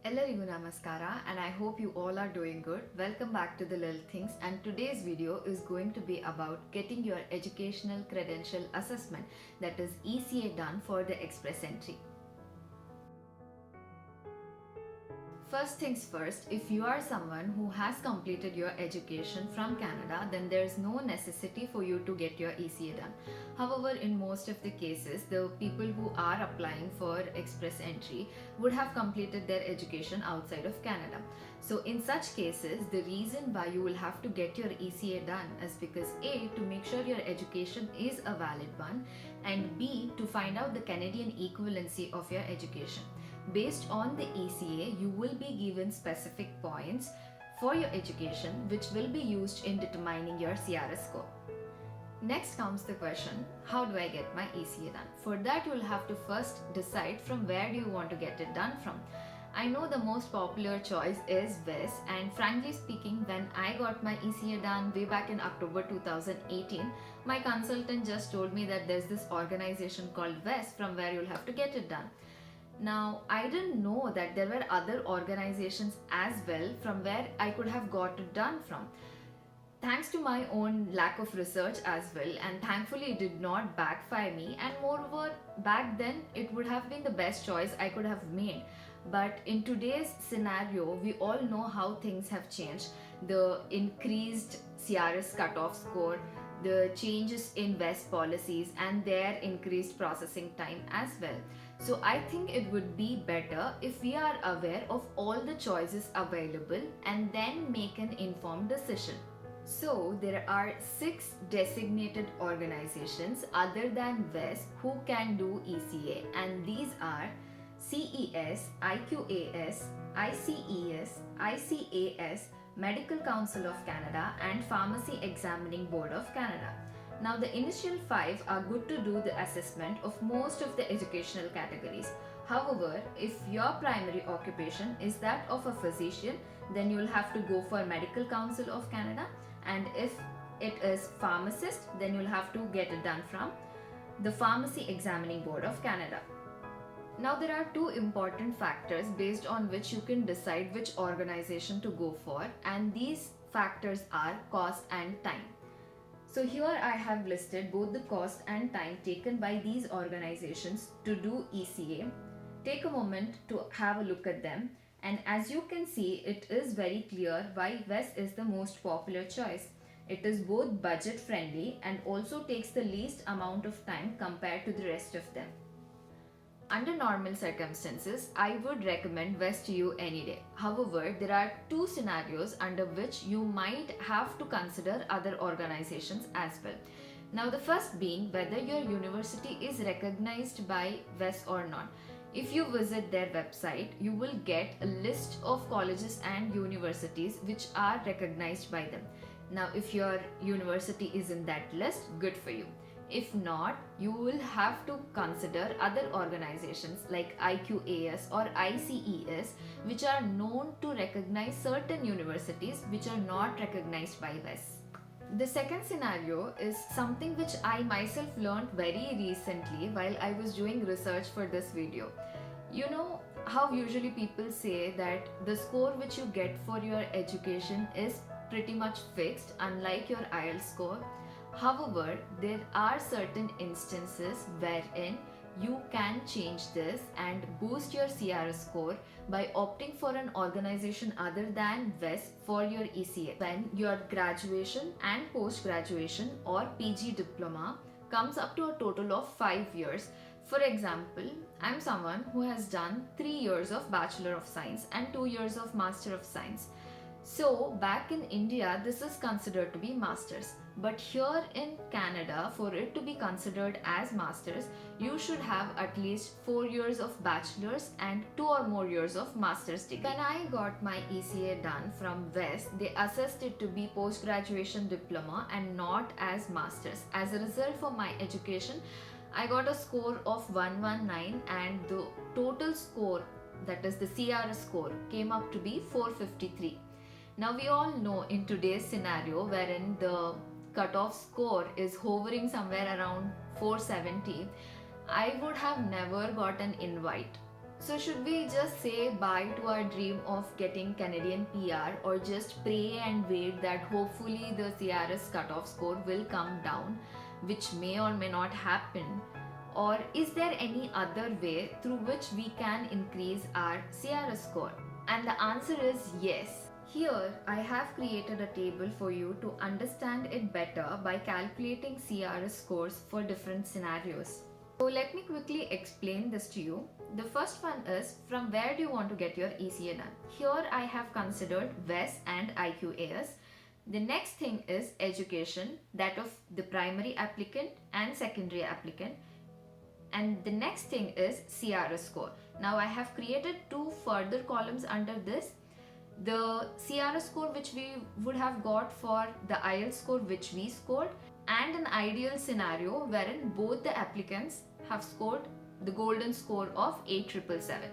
Ellarigu Namaskara, and I hope you all are doing good. Welcome back to the Little Things, and today's video is going to be about getting your educational credential assessment, that is ECA, done for the express entry. First things first, if you are someone who has completed your education from Canada, then there's no necessity for you to get your ECA done. However, in most of the cases, the people who are applying for express entry would have completed their education outside of Canada. So in such cases, the reason why you will have to get your ECA done is because A, to make sure your education is a valid one, and B, to find out the Canadian equivalency of your education. Based on the ECA, you will be given specific points for your education which will be used in determining your CRS score. Next comes the question, how do I get my ECA done? For that, you will have to first decide from where do you want to get it done from. I know the most popular choice is WES, and frankly speaking, when I got my ECA done way back in October 2018, my consultant just told me that there's this organization called WES from where you'll have to get it done. Now, I didn't know that there were other organizations as well from where I could have got it done from. Thanks to my own lack of research as well, and thankfully it did not backfire me, and moreover, back then it would have been the best choice I could have made. But in today's scenario, we all know how things have changed. The increased CRS cutoff score, the changes in WES policies, and their increased processing time as well. So I think it would be better if we are aware of all the choices available and then make an informed decision. So there are 6 designated organizations other than WES who can do ECA, and these are CES, IQAS, ICES, ICAS, Medical Council of Canada, and Pharmacy Examining Board of Canada. Now, the initial 5 are good to do the assessment of most of the educational categories. However, if your primary occupation is that of a physician, then you will have to go for Medical Council of Canada, and if it is pharmacist, then you will have to get it done from the Pharmacy Examining Board of Canada. Now, there are 2 important factors based on which you can decide which organization to go for, and these factors are cost and time. So here I have listed both the cost and time taken by these organizations to do ECA. Take a moment to have a look at them, and as you can see, it is very clear why WES is the most popular choice. It is both budget friendly and also takes the least amount of time compared to the rest of them. Under normal circumstances, I would recommend WES to you any day. However, there are 2 scenarios under which you might have to consider other organizations as well. Now, the first being whether your university is recognized by WES or not. If you visit their website, you will get a list of colleges and universities which are recognized by them. Now, if your university is in that list, good for you. If not, you will have to consider other organizations like IQAS or ICES, which are known to recognize certain universities which are not recognized by WES. The second scenario is something which I myself learned very recently while I was doing research for this video. You know how usually people say that the score which you get for your education is pretty much fixed, unlike your IELTS score. However, there are certain instances wherein you can change this and boost your CRS score by opting for an organization other than WES for your ECA. When your graduation and post-graduation or PG diploma comes up to a total of 5 years. For example, I'm someone who has done 3 years of Bachelor of Science and 2 years of Master of Science. So back in India, this is considered to be masters. But here in Canada, for it to be considered as masters, you should have at least 4 years of bachelor's and 2 or more years of master's degree. When I got my ECA done from WES, they assessed it to be post-graduation diploma and not as masters. As a result, for my education, I got a score of 119, and the total score, that is the CRS score, came up to be 453. Now, we all know in today's scenario wherein the cutoff score is hovering somewhere around 470, I would have never got an invite So should we just say bye to our dream of getting Canadian PR, or just pray and wait that hopefully the CRS cutoff score will come down, which may or may not happen? Or is there any other way through which we can increase our CRS score? And the answer is yes. Here I have created a table for you to understand it better by calculating CRS scores for different scenarios. So let me quickly explain this to you. The first one is, from where do you want to get your ECA done? Here I have considered WES and IQAS. The next thing is education, that of the primary applicant and secondary applicant. And the next thing is CRS score. Now I have created two further columns under this. The CRS score which we would have got for the IELTS score which we scored, and an ideal scenario wherein both the applicants have scored the golden score of 8777.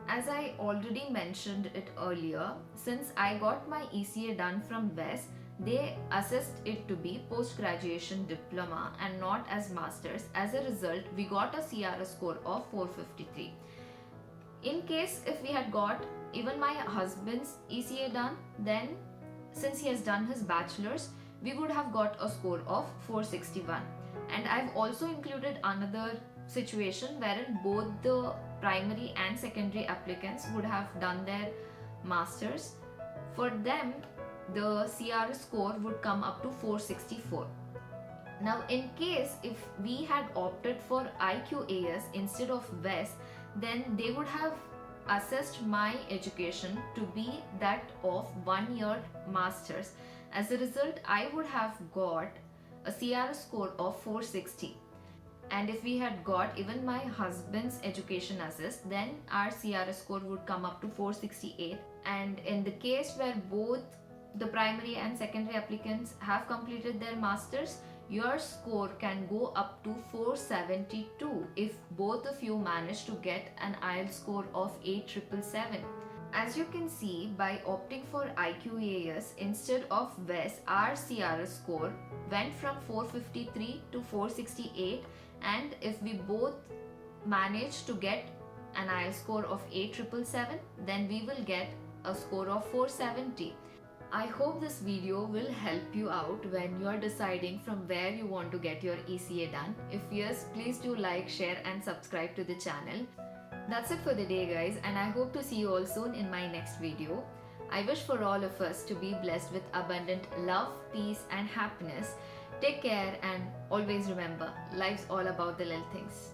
As I already mentioned it earlier, since I got my ECA done from WES, they assessed it to be post-graduation diploma and not as masters. As a result, we got a CRS score of 453. In case if we had got even my husband's ECA done, then since he has done his bachelor's, we would have got a score of 461. And I've also included another situation wherein both the primary and secondary applicants would have done their masters. For them, the CRS score would come up to 464. Now in case if we had opted for IQAS instead of WES, then they would have assessed my education to be that of 1 year masters. As a result, I would have got a CRS score of 460. And if we had got even my husband's education assessed, then our CRS score would come up to 468. And in the case where both the primary and secondary applicants have completed their masters, your score can go up to 472 if both of you manage to get an IELTS score of 8777. As you can see, by opting for IQAS instead of WES, our CRS score went from 453 to 468, and if we both manage to get an IELTS score of 8777, then we will get a score of 470. I hope this video will help you out when you're deciding from where you want to get your ECA done. If yes, please do like, share and subscribe to the channel. That's it for the day guys, and I hope to see you all soon in my next video. I wish for all of us to be blessed with abundant love, peace and happiness. Take care and always remember, life's all about the little things.